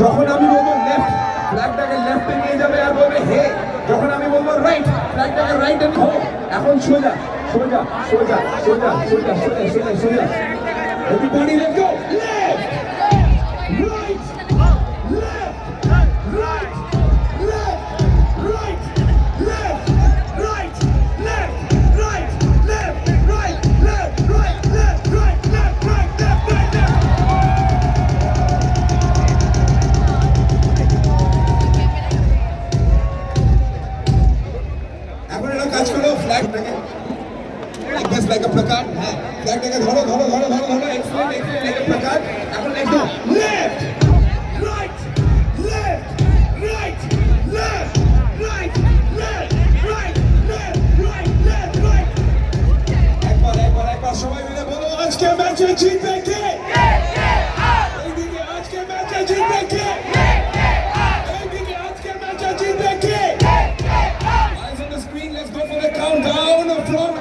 যখন আমি বলবো লেফট, ফ্ল্যাগটাকে লেফটে নিয়ে যাবে আর বলবে হে। যখন আমি বলবো রাইট, ফ্ল্যাগটাকে রাইটে নিয়ে যাবে। এখন সোজা সোজা সোজা সোজা সোজা সোজা সোজা সোজা। Everybody let's go. Left, right, left, right, left, right, left, right, left, right, left, right, left, right, left, right, left, right, left, right, left. এখন একটা কাজ করো, ফ্ল্যাগটাকে just like a placard, হ্যাঁ ফ্ল্যাগটাকে ধরো ধরো ধরো ধরো ধরো, excellent excellent, like a placard. এখন একদম left, right, left, right, left, right, left, right, left, right, left, right. একবার সবাই মিলে বলো, আজকে ম্যাচে জিতবে কে? এইদিকে আজকে ম্যাচে জিতবে কে? এইদিকে আজকে ম্যাচে জিতবে কে? Eyes on the screen, let's go for the countdown from